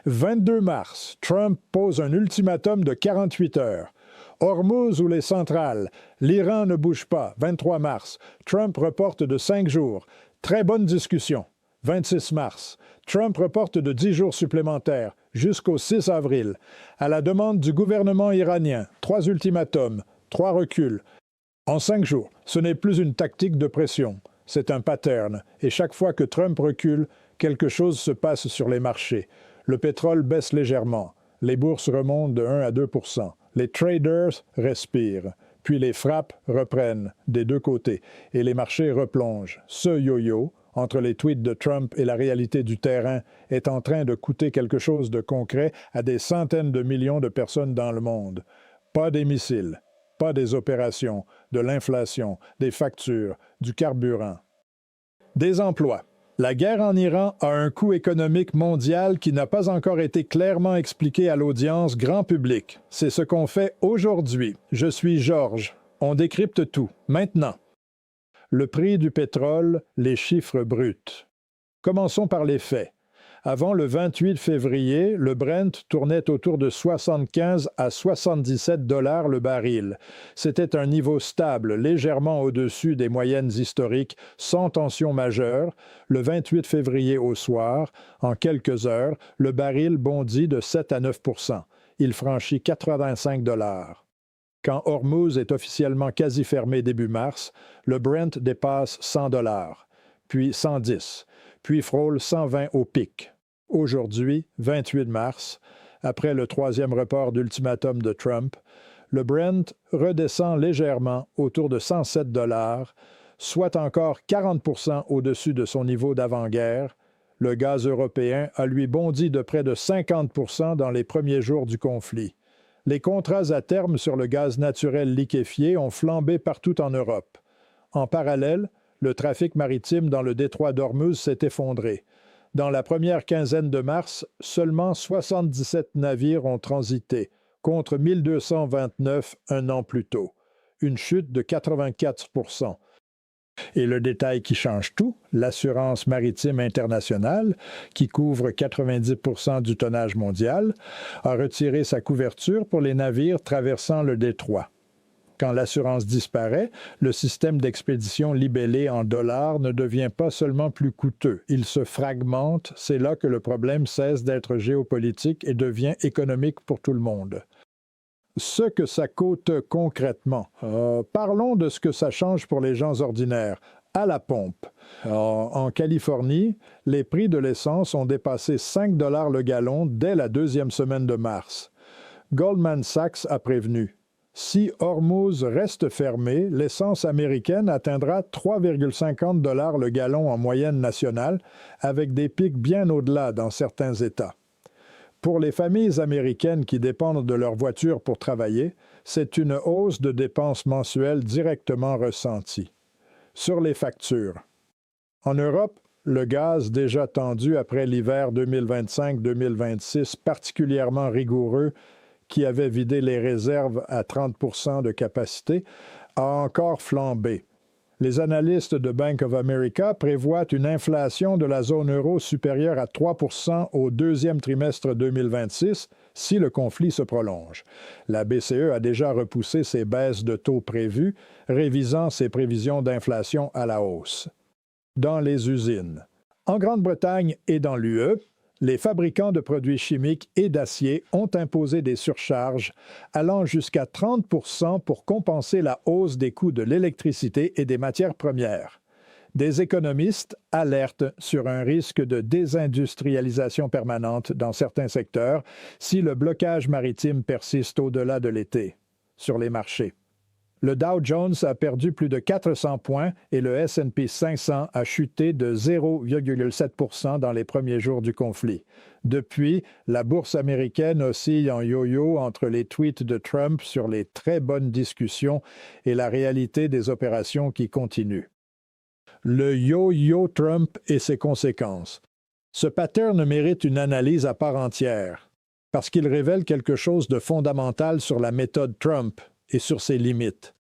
22 mars, Trump pose un ultimatum de 48 heures. Hormuz ou les centrales, l'Iran ne bouge pas. 23 mars, Trump reporte de 5 jours. Très bonne discussion. 26 mars, Trump reporte de 10 jours supplémentaires jusqu'au 6 avril. À la demande du gouvernement iranien, 3 ultimatums, 3 reculs. En 5 jours, ce n'est plus une tactique de pression, c'est un pattern. Et chaque fois que Trump recule, quelque chose se passe sur les marchés. Le pétrole baisse légèrement. Les bourses remontent de 1 à 2 %. Les traders respirent. Puis les frappes reprennent des deux côtés et les marchés replongent. Ce yo-yo, entre les tweets de Trump et la réalité du terrain, est en train de coûter quelque chose de concret à des centaines de millions de personnes dans le monde. Pas des missiles, pas des opérations, de l'inflation, des factures, du carburant. Des emplois. La guerre en Iran a un coût économique mondial qui n'a pas encore été clairement expliqué à l'audience grand public. C'est ce qu'on fait aujourd'hui. Je suis Georges. On décrypte tout. Maintenant. Le prix du pétrole, les chiffres bruts. Commençons par les faits. Avant le 28 février, le Brent tournait autour de 75 à 77 $ le baril. C'était un niveau stable, légèrement au-dessus des moyennes historiques, sans tension majeure. Le 28 février au soir, en quelques heures, le baril bondit de 7 à 9 %. Il franchit 85 $. Quand Hormuz est officiellement quasi fermé début mars, le Brent dépasse 100 $, puis 110, puis frôle 120 au pic. Aujourd'hui, 28 mars, après le troisième report d'ultimatum de Trump, le Brent redescend légèrement autour de 107 $, soit encore 40 % au-dessus de son niveau d'avant-guerre. Le gaz européen a lui bondi de près de 50 % dans les premiers jours du conflit. Les contrats à terme sur le gaz naturel liquéfié ont flambé partout en Europe. En parallèle, le trafic maritime dans le détroit d'Ormuz s'est effondré. Dans la première quinzaine de mars, seulement 77 navires ont transité, contre 1229 un an plus tôt. Une chute de 84 %. Et le détail qui change tout, l'assurance maritime internationale, qui couvre 90 % du tonnage mondial, a retiré sa couverture pour les navires traversant le détroit. Quand l'assurance disparaît, le système d'expédition libellé en dollars ne devient pas seulement plus coûteux, il se fragmente, c'est là que le problème cesse d'être géopolitique et devient économique pour tout le monde. Ce que ça coûte concrètement. Parlons de ce que ça change pour les gens ordinaires. À la pompe. En Californie, les prix de l'essence ont dépassé 5 $ le gallon dès la deuxième semaine de mars. Goldman Sachs a prévenu. Si Hormuz reste fermé, l'essence américaine atteindra 3,50 $ le gallon en moyenne nationale, avec des pics bien au-delà dans certains États. Pour les familles américaines qui dépendent de leur voiture pour travailler, c'est une hausse de dépenses mensuelles directement ressentie. Sur les factures. En Europe, le gaz déjà tendu après l'hiver 2025-2026 particulièrement rigoureux, qui avait vidé les réserves à 30 % de capacité, a encore flambé. Les analystes de Bank of America prévoient une inflation de la zone euro supérieure à 3 % au deuxième trimestre 2026 si le conflit se prolonge. La BCE a déjà repoussé ses baisses de taux prévues, révisant ses prévisions d'inflation à la hausse. Dans les usines. En Grande-Bretagne et dans l'UE, les fabricants de produits chimiques et d'acier ont imposé des surcharges allant jusqu'à 30 % pour compenser la hausse des coûts de l'électricité et des matières premières. Des économistes alertent sur un risque de désindustrialisation permanente dans certains secteurs si le blocage maritime persiste au-delà de l'été. Sur les marchés. Le Dow Jones a perdu plus de 400 points et le S&P 500 a chuté de 0,7 % dans les premiers jours du conflit. Depuis, la bourse américaine oscille en yo-yo entre les tweets de Trump sur les très bonnes discussions et la réalité des opérations qui continuent. Le yo-yo Trump et ses conséquences. Ce pattern mérite une analyse à part entière, parce qu'il révèle quelque chose de fondamental sur la méthode Trump et sur ses limites.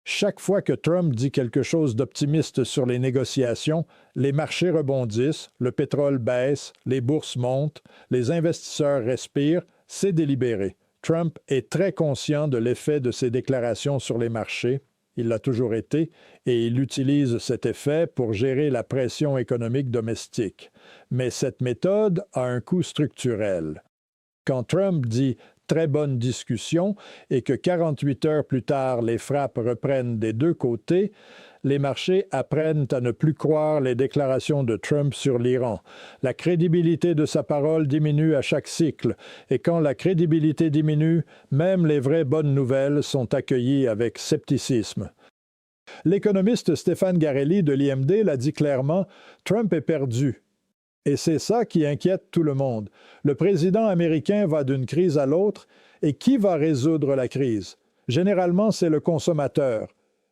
Chaque fois que Trump dit quelque chose d'optimiste sur les négociations, les marchés rebondissent, le pétrole baisse, les bourses montent, les investisseurs respirent, c'est délibéré. Trump est très conscient de l'effet de ses déclarations sur les marchés. Il l'a toujours été, et il utilise cet effet pour gérer la pression économique domestique. Mais cette méthode a un coût structurel. Quand Trump dit « très bonne discussion » et que 48 heures plus tard, les frappes reprennent des deux côtés, les marchés apprennent à ne plus croire les déclarations de Trump sur l'Iran. La crédibilité de sa parole diminue à chaque cycle, et quand la crédibilité diminue, même les vraies bonnes nouvelles sont accueillies avec scepticisme. L'économiste Stéphane Garelli de l'IMD l'a dit clairement, Trump est perdu. Et c'est ça qui inquiète tout le monde. Le président américain va d'une crise à l'autre, et qui va résoudre la crise? Généralement, c'est le consommateur.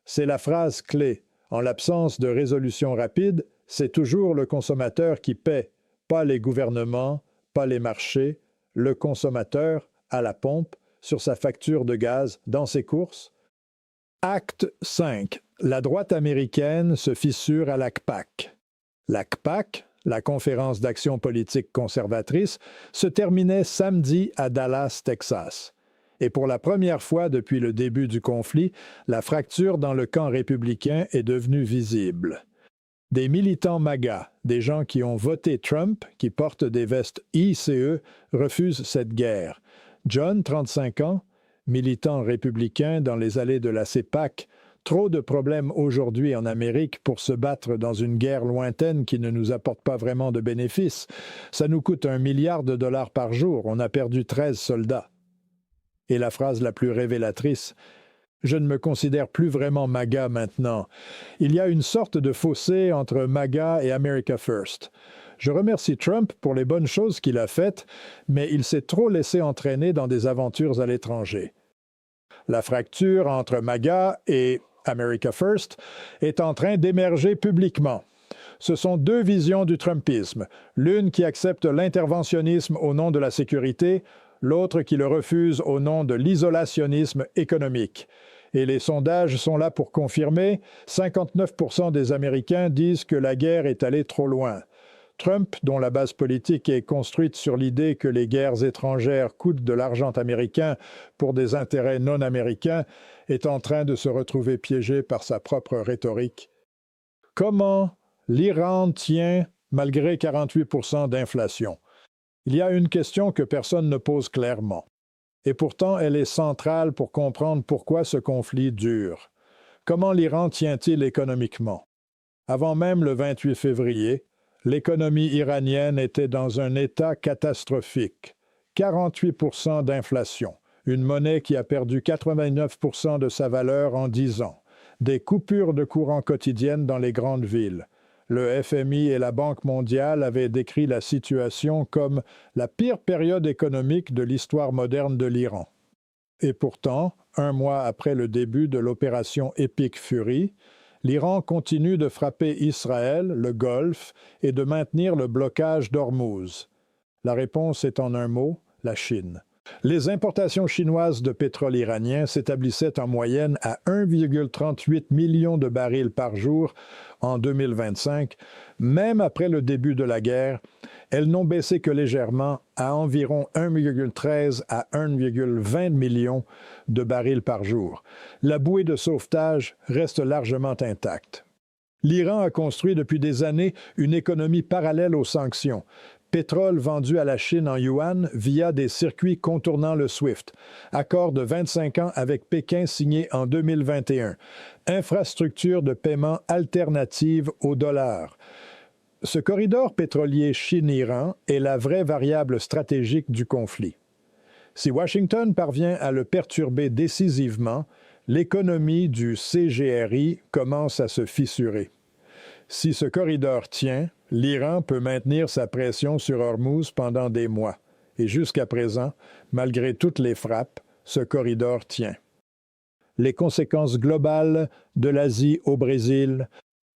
C'est la phrase clé. En l'absence de résolution rapide, c'est toujours le consommateur qui paie, pas les gouvernements, pas les marchés, le consommateur à la pompe, sur sa facture de gaz, dans ses courses. Acte 5. La droite américaine se fissure à l'ACPAC. L'ACPAC, la conférence d'action politique conservatrice, se terminait samedi à Dallas, Texas. Et pour la première fois depuis le début du conflit, la fracture dans le camp républicain est devenue visible. Des militants MAGA, des gens qui ont voté Trump, qui portent des vestes ICE, refusent cette guerre. John, 35 ans, militant républicain dans les allées de la CPAC, trop de problèmes aujourd'hui en Amérique pour se battre dans une guerre lointaine qui ne nous apporte pas vraiment de bénéfices. Ça nous coûte $1 milliard par jour. On a perdu 13 soldats. Et la phrase la plus révélatrice, « Je ne me considère plus vraiment MAGA maintenant. » Il y a une sorte de fossé entre MAGA et America First. Je remercie Trump pour les bonnes choses qu'il a faites, mais il s'est trop laissé entraîner dans des aventures à l'étranger. La fracture entre MAGA et America First est en train d'émerger publiquement. Ce sont deux visions du Trumpisme, l'une qui accepte l'interventionnisme au nom de la sécurité, l'autre qui le refuse au nom de l'isolationnisme économique. Et les sondages sont là pour confirmer, 59% des Américains disent que la guerre est allée trop loin. Trump, dont la base politique est construite sur l'idée que les guerres étrangères coûtent de l'argent américain pour des intérêts non américains, est en train de se retrouver piégé par sa propre rhétorique. Comment l'Iran tient malgré 48% d'inflation? Il y a une question que personne ne pose clairement. Et pourtant, elle est centrale pour comprendre pourquoi ce conflit dure. Comment l'Iran tient-il économiquement? Avant même le 28 février, l'économie iranienne était dans un état catastrophique. 48% d'inflation, une monnaie qui a perdu 89% de sa valeur en 10 ans, des coupures de courant quotidiennes dans les grandes villes. Le FMI et la Banque mondiale avaient décrit la situation comme la pire période économique de l'histoire moderne de l'Iran. Et pourtant, un mois après le début de l'opération Epic Fury, l'Iran continue de frapper Israël, le Golfe, et de maintenir le blocage d'Ormuz. La réponse est en un mot, la Chine. Les importations chinoises de pétrole iranien s'établissaient en moyenne à 1,38 million de barils par jour en 2025. Même après le début de la guerre, elles n'ont baissé que légèrement à environ 1,13 à 1,20 million de barils par jour. La bouée de sauvetage reste largement intacte. L'Iran a construit depuis des années une économie parallèle aux sanctions. Pétrole vendu à la Chine en yuan via des circuits contournant le SWIFT. Accord de 25 ans avec Pékin signé en 2021. Infrastructure de paiement alternative au dollar. Ce corridor pétrolier Chine-Iran est la vraie variable stratégique du conflit. Si Washington parvient à le perturber décisivement, l'économie du CGRI commence à se fissurer. Si ce corridor tient, l'Iran peut maintenir sa pression sur Hormuz pendant des mois. Et jusqu'à présent, malgré toutes les frappes, ce corridor tient. Les conséquences globales de l'Asie au Brésil.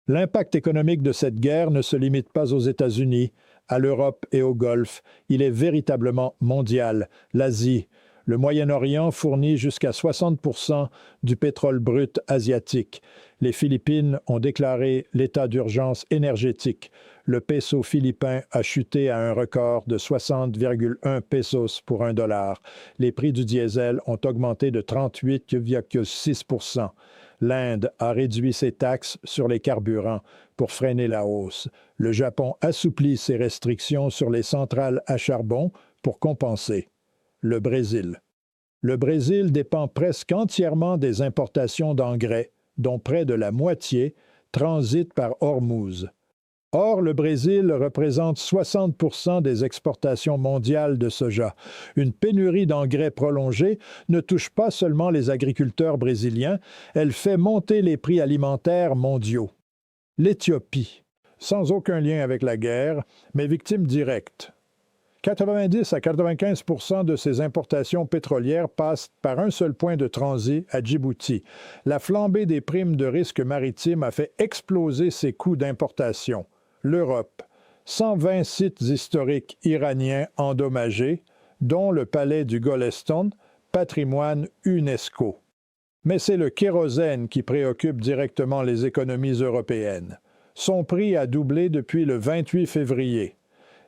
L'impact économique de cette guerre ne se limite pas aux États-Unis, à l'Europe et au Golfe. Il est véritablement mondial. L'Asie, Le Moyen-Orient fournit jusqu'à 60% du pétrole brut asiatique. Les Philippines ont déclaré l'état d'urgence énergétique. Le peso philippin a chuté à un record de 60,1 pesos pour un dollar. Les prix du diesel ont augmenté de 38,6%. L'Inde a réduit ses taxes sur les carburants pour freiner la hausse. Le Japon assouplit ses restrictions sur les centrales à charbon pour compenser. Le Brésil. Le Brésil dépend presque entièrement des importations d'engrais, dont près de la moitié transite par Ormuz. Or, le Brésil représente 60% des exportations mondiales de soja. Une pénurie d'engrais prolongée ne touche pas seulement les agriculteurs brésiliens, elle fait monter les prix alimentaires mondiaux. L'Éthiopie, sans aucun lien avec la guerre, mais victime directe. 90 à 95% de ces importations pétrolières passent par un seul point de transit à Djibouti. La flambée des primes de risque maritime a fait exploser ses coûts d'importation. L'Europe, 120 sites historiques iraniens endommagés, dont le palais du Golestan, patrimoine UNESCO. Mais c'est le kérosène qui préoccupe directement les économies européennes. Son prix a doublé depuis le 28 février.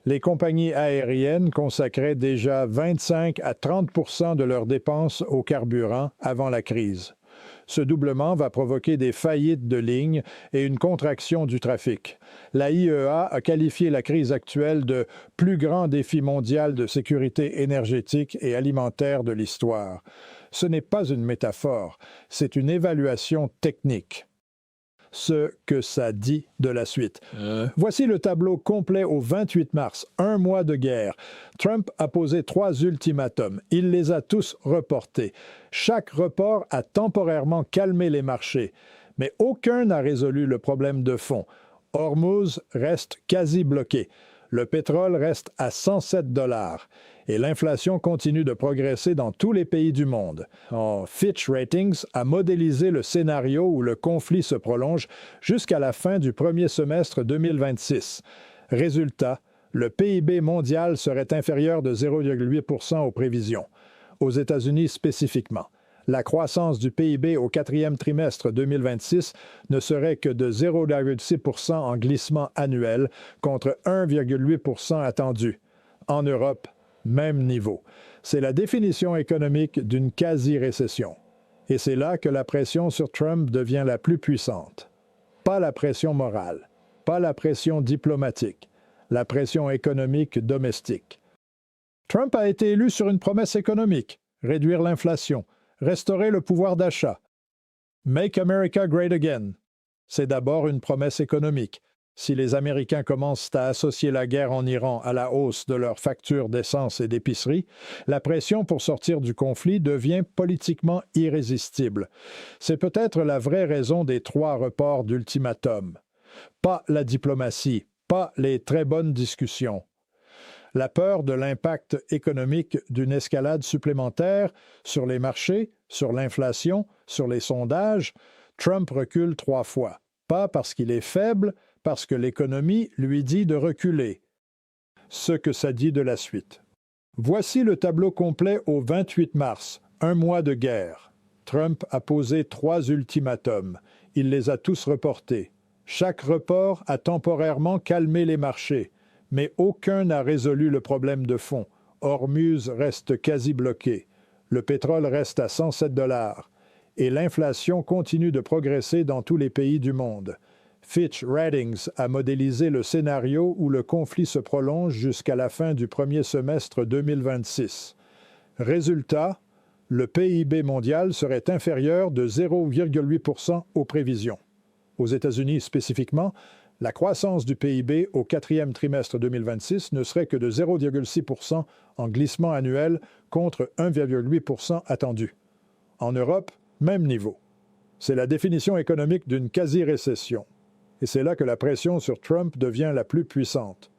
Les compagnies aériennes consacraient déjà 25 à 30% de leurs dépenses au carburant avant la crise. Ce doublement va provoquer des faillites de lignes et une contraction du trafic. La IEA a qualifié la crise actuelle de « plus grand défi mondial de sécurité énergétique et alimentaire de l'histoire ». Ce n'est pas une métaphore, c'est une évaluation technique. Ce que ça dit de la suite. Voici le tableau complet au 28 mars, un mois de guerre. Trump a posé 3 ultimatums. Il les a tous reportés. Chaque report a temporairement calmé les marchés, mais aucun n'a résolu le problème de fond. Hormuz reste quasi bloqué. Le pétrole reste à 107 $ et l'inflation continue de progresser dans tous les pays du monde. Fitch Ratings a modélisé le scénario où le conflit se prolonge jusqu'à la fin du premier semestre 2026. Résultat, le PIB mondial serait inférieur de 0,8% aux prévisions. Aux États-Unis spécifiquement, la croissance du PIB au 4e trimestre 2026 ne serait que de 0,6% en glissement annuel contre 1,8% attendu. En Europe, même niveau. C'est la définition économique d'une quasi-récession. Et c'est là que la pression sur Trump devient la plus puissante. Pas la pression morale, pas la pression diplomatique, la pression économique domestique. Trump a été élu sur une promesse économique, réduire l'inflation, restaurer le pouvoir d'achat. Make America Great Again. C'est d'abord une promesse économique. Si les Américains commencent à associer la guerre en Iran à la hausse de leurs factures d'essence et d'épicerie, la pression pour sortir du conflit devient politiquement irrésistible. C'est peut-être la vraie raison des 3 reports d'ultimatum. Pas la diplomatie, pas les très bonnes discussions. La peur de l'impact économique d'une escalade supplémentaire sur les marchés, sur l'inflation, sur les sondages, Trump recule 3 fois. Pas parce qu'il est faible, parce que l'économie lui dit de reculer. Ce que ça dit de la suite. Voici le tableau complet au 28 mars, un mois de guerre. Trump a posé 3 ultimatums. Il les a tous reportés. Chaque report a temporairement calmé les marchés, mais aucun n'a résolu le problème de fond. Hormuz reste quasi bloqué. Le pétrole reste à 107 $ et l'inflation continue de progresser dans tous les pays du monde. Fitch Ratings a modélisé le scénario où le conflit se prolonge jusqu'à la fin du premier semestre 2026. Résultat, le PIB mondial serait inférieur de 0,8% aux prévisions. Aux États-Unis spécifiquement, la croissance du PIB au 4e trimestre 2026 ne serait que de 0,6% en glissement annuel contre 1,8% attendu. En Europe, même niveau. C'est la définition économique d'une quasi-récession. Et c'est là que la pression sur Trump devient la plus puissante.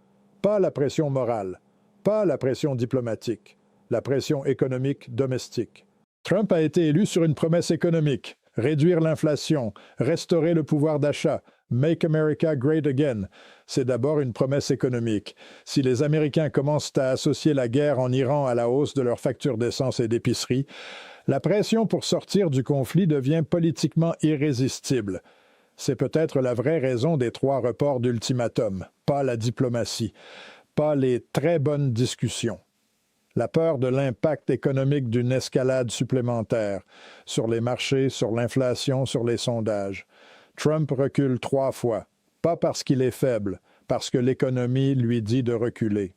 Pas la pression morale, pas la pression diplomatique, la pression économique domestique. Trump a été élu sur une promesse économique, réduire l'inflation, restaurer le pouvoir d'achat, Make America Great Again. C'est d'abord une promesse économique. Si les Américains commencent à associer la guerre en Iran à la hausse de leurs factures d'essence et d'épicerie, la pression pour sortir du conflit devient politiquement irrésistible. C'est peut-être la vraie raison des 3 reports d'ultimatum, pas la diplomatie, pas les très bonnes discussions. La peur de l'impact économique d'une escalade supplémentaire sur les marchés, sur l'inflation, sur les sondages. Trump recule 3 fois, pas parce qu'il est faible, parce que l'économie lui dit de reculer.